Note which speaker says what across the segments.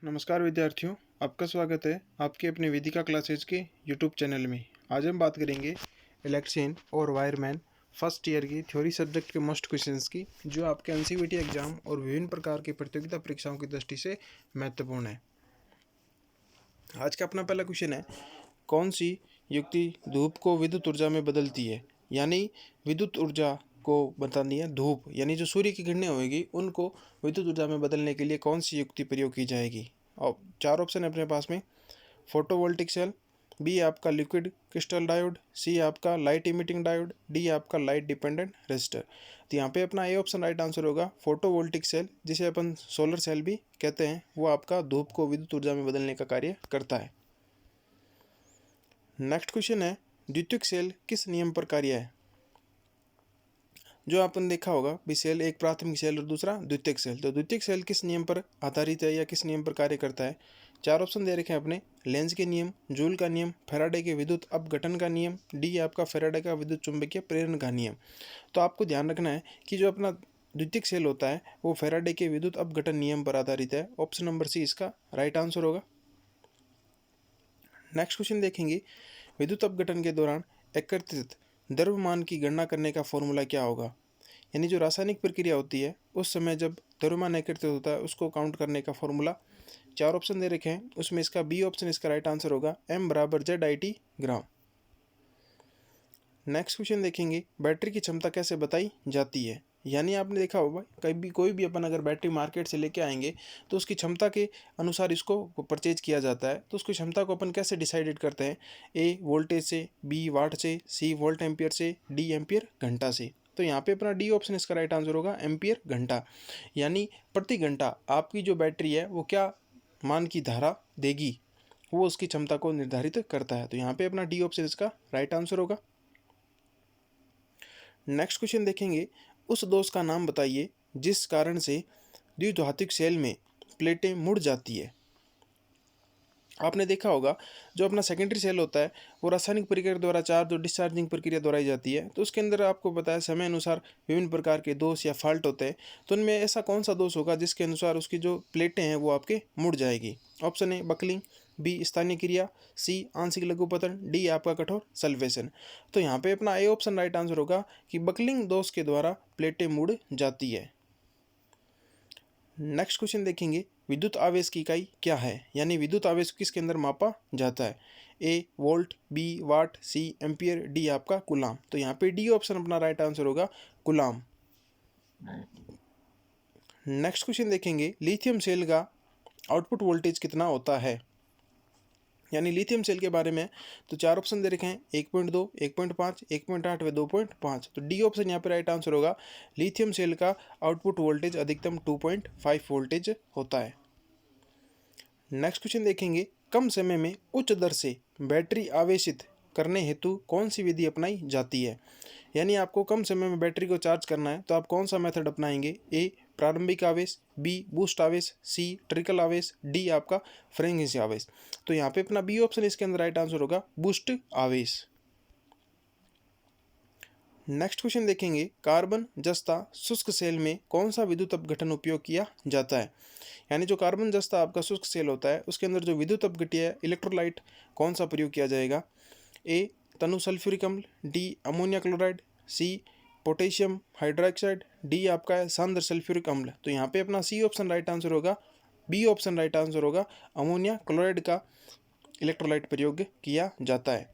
Speaker 1: नमस्कार विद्यार्थियों, आपका स्वागत है आपके अपने वेदिका क्लासेज के यूट्यूब चैनल में। आज हम बात करेंगे इलेक्ट्रिशियन और वायरमैन फर्स्ट ईयर की थ्योरी सब्जेक्ट के मोस्ट क्वेश्चंस की, जो आपके एनसीईआरटी एग्जाम और विभिन्न प्रकार की प्रतियोगिता परीक्षाओं की दृष्टि से महत्वपूर्ण है। आज का अपना पहला क्वेश्चन है, कौन सी युक्ति धूप को विद्युत ऊर्जा में बदलती है? यानी विद्युत ऊर्जा को बतानी है धूप, यानी जो सूर्य की किरणें होगी उनको विद्युत ऊर्जा में बदलने के लिए कौन सी युक्ति प्रयोग की जाएगी? और चार ऑप्शन है अपने पास में। फोटोवोल्टिक सेल, बी आपका लिक्विड क्रिस्टल डायोड, सी आपका लाइट इमिटिंग डायोड, डी आपका लाइट डिपेंडेंट रेजिस्टर। तो यहाँ पे अपना ए ऑप्शन राइट आंसर होगा फोटोवोल्टिक सेल, जिसे अपन सोलर सेल भी कहते हैं। वो आपका धूप को विद्युत ऊर्जा में बदलने का कार्य करता है। नेक्स्ट क्वेश्चन है, द्वितीयक सेल किस नियम पर कार्य है? जो आपने देखा होगा भी सेल, एक प्राथमिक सेल और दूसरा द्वितीयक सेल। तो द्वितीयक सेल किस नियम पर आधारित है या किस नियम पर कार्य करता है? चार ऑप्शन दे रखे हैं अपने। लेंज के नियम, जूल का नियम, फैराडे के विद्युत अपघटन का नियम, डी आपका फैराडे का विद्युत चुंबकीय प्रेरण का नियम। तो आपको ध्यान रखना है कि जो अपना द्वितीयक सेल होता है वो फैराडे के विद्युत अपघटन नियम पर आधारित है। ऑप्शन नंबर सी इसका राइट आंसर होगा। नेक्स्ट क्वेश्चन देखेंगे, विद्युत अपघटन के दौरान एकत्रित द्रव्यमान की गणना करने का फॉर्मूला क्या होगा? यानी जो रासायनिक प्रक्रिया होती है उस समय जब द्रव्यमान एकत्रित होता है उसको काउंट करने का फॉर्मूला। चार ऑप्शन दे रखे हैं, उसमें इसका बी ऑप्शन इसका राइट आंसर होगा, m बराबर ZIT ग्राम। नेक्स्ट क्वेश्चन देखेंगे, बैटरी की क्षमता कैसे बताई जाती है? यानी आपने देखा होगा कभी कोई भी अपन अगर बैटरी मार्केट से लेके आएंगे तो उसकी क्षमता के अनुसार इसको परचेज किया जाता है। तो उसकी क्षमता को अपन कैसे डिसाइडेड करते हैं? ए वोल्टेज से, बी वाट से, सी वोल्ट एम्पियर से, डी एम्पियर घंटा से। तो यहाँ पे अपना डी ऑप्शन इसका राइट आंसर होगा, एम्पियर घंटा। यानी प्रति घंटा आपकी जो बैटरी है वो क्या मान की धारा देगी, वो उसकी क्षमता को निर्धारित करता है। तो यहाँ पे अपना डी ऑप्शन इसका राइट आंसर होगा। नेक्स्ट क्वेश्चन देखेंगे, उस दोष का नाम बताइए जिस कारण से द्विधात्विक सेल में प्लेटें मुड़ जाती है। आपने देखा होगा जो अपना सेकेंडरी सेल होता है वो रासायनिक प्रक्रिया द्वारा चार्ज और डिस्चार्जिंग प्रक्रिया द्वारा जाती है। तो उसके अंदर आपको बताया समय अनुसार विभिन्न प्रकार के दोष या फॉल्ट होते हैं। तो उनमें ऐसा कौन सा दोष होगा जिसके अनुसार उसकी जो प्लेटें हैं वो आपके मुड़ जाएगी? ऑप्शन ए बकलिंग, बी स्थानीय क्रिया, सी आंशिक लघुपतन, डी आपका कठोर सल्फेशन। तो यहाँ पे अपना ए ऑप्शन राइट आंसर होगा कि बकलिंग दोष के द्वारा प्लेटें मुड़ जाती है। नेक्स्ट क्वेश्चन देखेंगे, विद्युत आवेश की इकाई क्या है? यानी विद्युत आवेश किसके अंदर मापा जाता है? ए वोल्ट, बी वाट, सी एम्पियर, डी आपका कूलाम। तो यहाँ पे डी ऑप्शन अपना राइट आंसर होगा, कूलाम। नेक्स्ट क्वेश्चन देखेंगे, लिथियम सेल का आउटपुट वोल्टेज कितना होता है? यानी लिथियम सेल के बारे में तो चार ऑप्शन दे रखे हैं, 1.2, 1.5, 1.8 व 2.5। तो डी ऑप्शन यहाँ पे राइट आंसर होगा, लिथियम सेल का आउटपुट वोल्टेज अधिकतम 2.5 वोल्टेज होता है। नेक्स्ट क्वेश्चन देखेंगे, कम समय में उच्च दर से बैटरी आवेशित करने हेतु कौन सी विधि अपनाई जाती है? यानी आपको कम समय में बैटरी को चार्ज करना है तो आप कौन सा मेथड अपनाएंगे? ए प्रारंभिक आवेश, बी बूस्ट आवेश, सी ट्रिकल आवेश, डी आपका फ्रेंगिस आवेश। तो यहाँ पे अपना बी ऑप्शन इसके अंदर राइट आंसर होगा, बूस्ट आवेश। नेक्स्ट क्वेश्चन देखेंगे, कार्बन जस्ता शुष्क सेल में कौन सा विद्युत अपघटन उपयोग किया जाता है? यानी जो कार्बन जस्ता आपका शुष्क सेल होता है उसके अंदर जो विद्युत अपघट्य है इलेक्ट्रोलाइट कौन सा प्रयोग किया जाएगा? ए तनु सल्फ्यूरिक अम्ल, D ammonia chloride, C potassium hydroxide, D आपका है सांद्र सल्फ्यूरिक अम्ल। तो यहाँ पे अपना सी ऑप्शन राइट आंसर होगा, बी ऑप्शन राइट आंसर होगा, अमोनिया क्लोराइड का इलेक्ट्रोलाइट प्रयोग किया जाता है।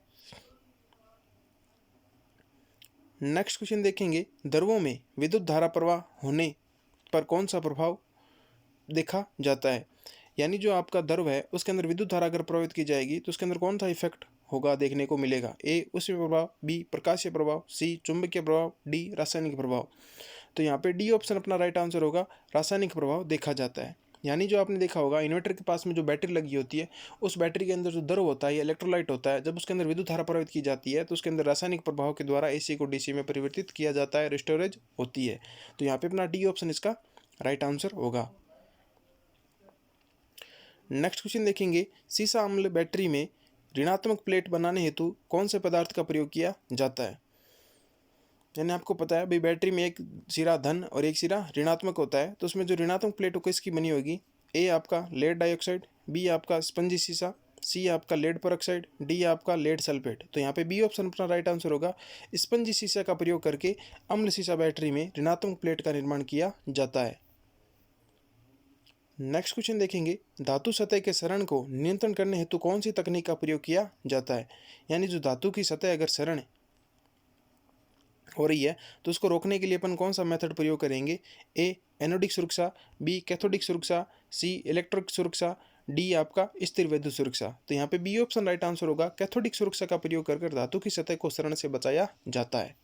Speaker 1: नेक्स्ट क्वेश्चन देखेंगे, द्रवों में विद्युत धारा प्रवाह होने पर कौन सा प्रभाव देखा जाता है? यानी जो आपका द्रव है उसके अंदर विद्युत धारा अगर प्रवाहित की जाएगी तो उसके अंदर कौन सा इफेक्ट होगा देखने को मिलेगा? ए उष्मीय प्रभाव, बी प्रकाशीय प्रभाव, सी चुंबकीय प्रभाव, डी रासायनिक प्रभाव। तो यहाँ पे डी ऑप्शन अपना राइट आंसर होगा, रासायनिक प्रभाव देखा जाता है। यानी जो आपने देखा होगा इन्वर्टर के पास में जो बैटरी लगी होती है उस बैटरी के अंदर जो द्रव होता है या इलेक्ट्रोलाइट होता है, जब उसके अंदर विद्युत धारा प्रवाहित की जाती है तो उसके अंदर रासायनिक प्रभाव के द्वारा एसी को डीसी में परिवर्तित किया जाता है, रिस्टोरेज होती है। तो यहाँ पे अपना डी ऑप्शन इसका राइट आंसर होगा। नेक्स्ट क्वेश्चन देखेंगे, सीसा अम्ल बैटरी में ऋणात्मक प्लेट बनाने हेतु कौन से पदार्थ का प्रयोग किया जाता है? यानी आपको पता है भाई बैटरी में एक सिरा धन और एक सिरा ऋणात्मक होता है, तो उसमें जो ऋणात्मक प्लेट किसकी बनी होगी? ए आपका लेड डाइऑक्साइड, बी आपका स्पंजी शीशा, सी आपका लेड परऑक्साइड, डी आपका लेड सल्फेट। तो यहाँ पे बी ऑप्शन अपना राइट आंसर होगा। स्पंजी शीशा का प्रयोग करके अम्ल शीशा बैटरी में ऋणात्मक प्लेट का निर्माण किया जाता है। नेक्स्ट क्वेश्चन देखेंगे, धातु सतह के सरण को नियंत्रण करने हेतु कौन सी तकनीक का प्रयोग किया जाता है। यानी जो धातु की सतह अगर सरण हो रही है तो उसको रोकने के लिए अपन कौन सा मेथड प्रयोग करेंगे। ए एनोडिक सुरक्षा, बी कैथोडिक सुरक्षा, सी इलेक्ट्रिक सुरक्षा, डी आपका स्थिर वैद्युत सुरक्षा। तो यहाँ पे बी ऑप्शन राइट आंसर होगा। कैथोडिक सुरक्षा का प्रयोग कर धातु की सतह को सरण से बचाया जाता है।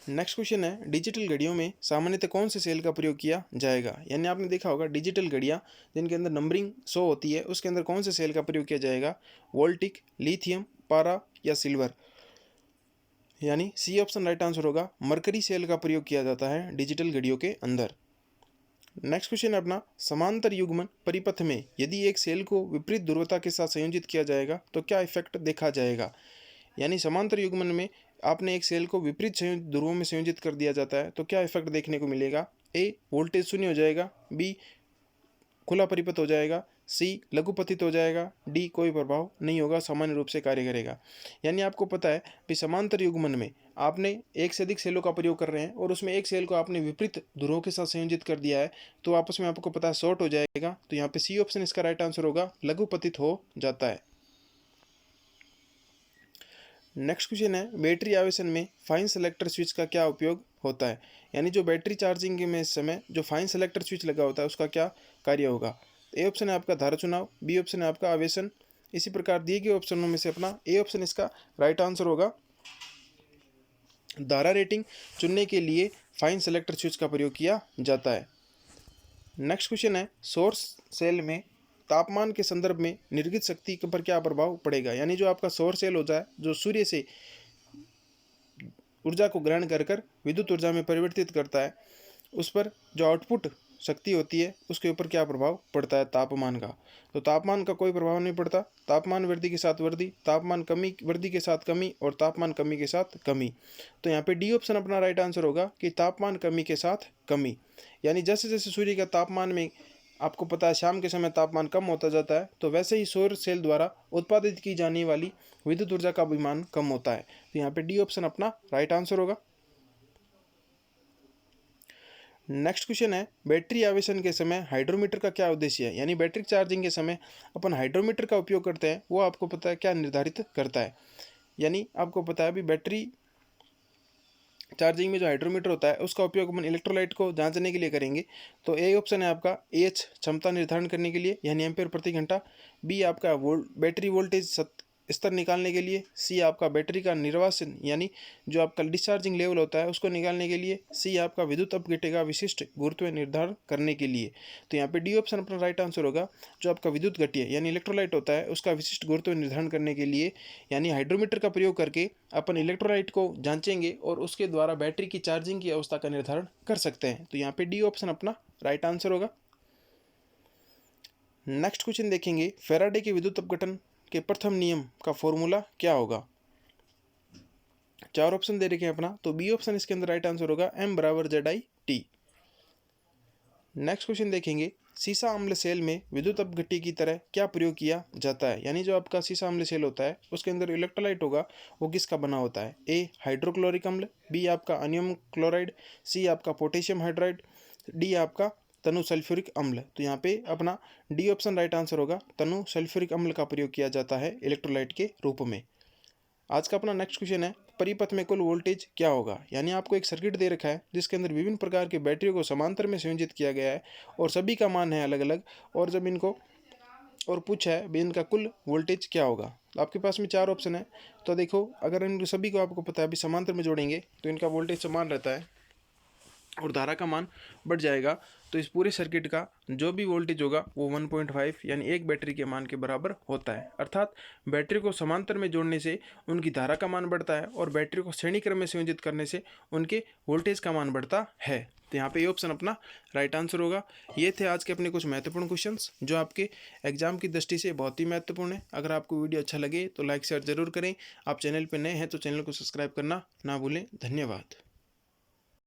Speaker 1: नेक्स्ट क्वेश्चन है, डिजिटल घड़ियों में सामान्यतः कौन से सेल का प्रयोग किया जाएगा। यानी आपने देखा होगा डिजिटल घड़ियां जिनके अंदर नंबरिंग शो होती है उसके अंदर कौन से सेल का प्रयोग किया जाएगा। वोल्टिक, लिथियम, पारा या सिल्वर। यानी सी ऑप्शन राइट आंसर होगा। मरकरी सेल का प्रयोग किया जाता है डिजिटल घड़ियों के अंदर। नेक्स्ट क्वेश्चन है अपना, समांतर युग्मन परिपथ में यदि एक सेल को विपरीत ध्रुवता के साथ संयोजित किया जाएगा तो क्या इफेक्ट देखा जाएगा। यानी समांतर युग्मन में आपने एक सेल को विपरीत ध्रुवों में संयोजित कर दिया जाता है तो क्या इफेक्ट देखने को मिलेगा। ए वोल्टेज शून्य हो जाएगा, बी खुला परिपथ हो जाएगा, सी लघुपतित हो जाएगा, डी कोई प्रभाव नहीं होगा, सामान्य रूप से कार्य करेगा। यानी आपको पता है कि समांतर युग्मन में आपने एक से अधिक सेलों का प्रयोग कर रहे हैं और उसमें एक सेल को आपने विपरीत ध्रुवों के साथ संयोजित कर दिया है तो आपस में आपको पता है शॉर्ट हो जाएगा। तो यहाँ पे सी ऑप्शन इसका राइट आंसर होगा, लघुपतित हो जाता है। नेक्स्ट क्वेश्चन है, बैटरी आवेशन में फाइन सेलेक्टर स्विच का क्या उपयोग होता है। यानी जो बैटरी चार्जिंग में इस समय जो फाइन सेलेक्टर स्विच लगा होता है उसका क्या कार्य होगा। ए ऑप्शन है आपका धारा चुनाव, बी ऑप्शन है आपका आवेशन। इसी प्रकार दिए गए ऑप्शनों में से अपना ए ऑप्शन इसका राइट आंसर होगा। धारा रेटिंग चुनने के लिए फाइन सेलेक्टर स्विच का प्रयोग किया जाता है। नेक्स्ट क्वेश्चन है, सोर्स सेल में तापमान के संदर्भ में निर्गत शक्ति पर क्या प्रभाव पड़ेगा। यानी जो आपका सौर सेल होता है जो सूर्य से ऊर्जा को ग्रहण कर विद्युत ऊर्जा में परिवर्तित करता है उस पर जो आउटपुट शक्ति होती है उसके ऊपर क्या प्रभाव पड़ता है तापमान का। तो तापमान का कोई प्रभाव नहीं पड़ता। तापमान वृद्धि के साथ वृद्धि, तापमान कमी वृद्धि के साथ कमी और तापमान कमी के साथ कमी। तो यहाँ पे डी ऑप्शन अपना राइट आंसर होगा कि तापमान कमी के साथ कमी। यानी जैसे जैसे सूर्य का तापमान में आपको पता है शाम के समय तापमान कम होता जाता है तो वैसे ही सौर सेल द्वारा उत्पादित की जाने वाली विद्युत ऊर्जा का भी मान कम होता है। तो यहाँ पे डी ऑप्शन अपना राइट आंसर होगा। नेक्स्ट क्वेश्चन है, बैटरी आवेशन के समय हाइड्रोमीटर का क्या उद्देश्य है। यानी बैटरी चार्जिंग के समय अपन हाइड्रोमीटर का उपयोग करते हैं वो आपको पता है क्या निर्धारित करता है। यानी आपको पता है अभी बैटरी चार्जिंग में जो हाइड्रोमीटर होता है उसका उपयोग अपन इलेक्ट्रोलाइट को जांचने के लिए करेंगे। तो ए ऑप्शन है आपका एच क्षमता निर्धारण करने के लिए यानी एम्पेयर प्रति घंटा, बी आपका बैटरी वोल्टेज स्तर निकालने के लिए, सी आपका बैटरी का निर्वासन यानी जो आपका डिस्चार्जिंग लेवल होता है उसको निकालने के लिए, सी आपका विद्युत अपघट्य का विशिष्ट गुरुत्व निर्धारण करने के लिए। तो यहाँ पे डी ऑप्शन अपना राइट आंसर होगा। जो आपका विद्युत घट्य यानी इलेक्ट्रोलाइट होता है उसका विशिष्ट गुरुत्व निर्धारण करने के लिए यानी हाइड्रोमीटर का प्रयोग करके अपन इलेक्ट्रोलाइट को जांचेंगे और उसके द्वारा बैटरी की चार्जिंग की अवस्था का निर्धारण कर सकते हैं। तो यहाँ पे डी ऑप्शन अपना राइट आंसर होगा। नेक्स्ट क्वेश्चन देखेंगे, फैराडे के विद्युत अपघटन के प्रथम नियम का फॉर्मूला क्या होगा। चार ऑप्शन दे रखे हैं अपना, तो बी ऑप्शन इसके अंदर राइट आंसर होगा, M = ZI/T। नेक्स्ट क्वेश्चन देखेंगे, सीसा अम्ल सेल में विद्युत अपघट्य की तरह क्या प्रयोग किया जाता है। यानी जो आपका सीसा अम्ल सेल होता है उसके अंदर इलेक्ट्रोलाइट होगा वो किसका बना होता है। ए हाइड्रोक्लोरिक अम्ल, बी आपका अनियम क्लोराइड, सी आपका पोटेशियम हाइड्राइड, डी आपका तनु सल्फ्यूरिक अम्ल। तो यहाँ पे अपना डी ऑप्शन राइट आंसर होगा, तनु सल्फ्यूरिक अम्ल का प्रयोग किया जाता है इलेक्ट्रोलाइट के रूप में। आज का अपना नेक्स्ट क्वेश्चन है, परिपथ में कुल वोल्टेज क्या होगा। यानी आपको एक सर्किट दे रखा है जिसके अंदर विभिन्न प्रकार के बैटरियों को समांतर में संयोजित किया गया है और सभी का मान है अलग अलग, और जब इनको और पूछा है भी इनका कुल वोल्टेज क्या होगा। आपके पास में चार ऑप्शन है, तो देखो अगर इन सभी को आपको पता है अभी समांतर में जोड़ेंगे तो इनका वोल्टेज समान रहता है और धारा का मान बढ़ जाएगा। तो इस पूरे सर्किट का जो भी वोल्टेज होगा वो 1.5 यानी एक बैटरी के मान के बराबर होता है। अर्थात बैटरी को समांतर में जोड़ने से उनकी धारा का मान बढ़ता है और बैटरी को श्रेणी क्रम में संयोजित करने से उनके वोल्टेज का मान बढ़ता है। तो यहाँ पे ये ऑप्शन अपना राइट आंसर होगा। ये थे आज के अपने कुछ महत्वपूर्ण क्वेश्चंस जो आपके एग्जाम की दृष्टि से बहुत ही महत्वपूर्ण है। अगर आपको वीडियो अच्छा लगे तो लाइक शेयर जरूर करें। आप चैनल पर नए हैं तो चैनल को सब्सक्राइब करना ना भूलें। धन्यवाद।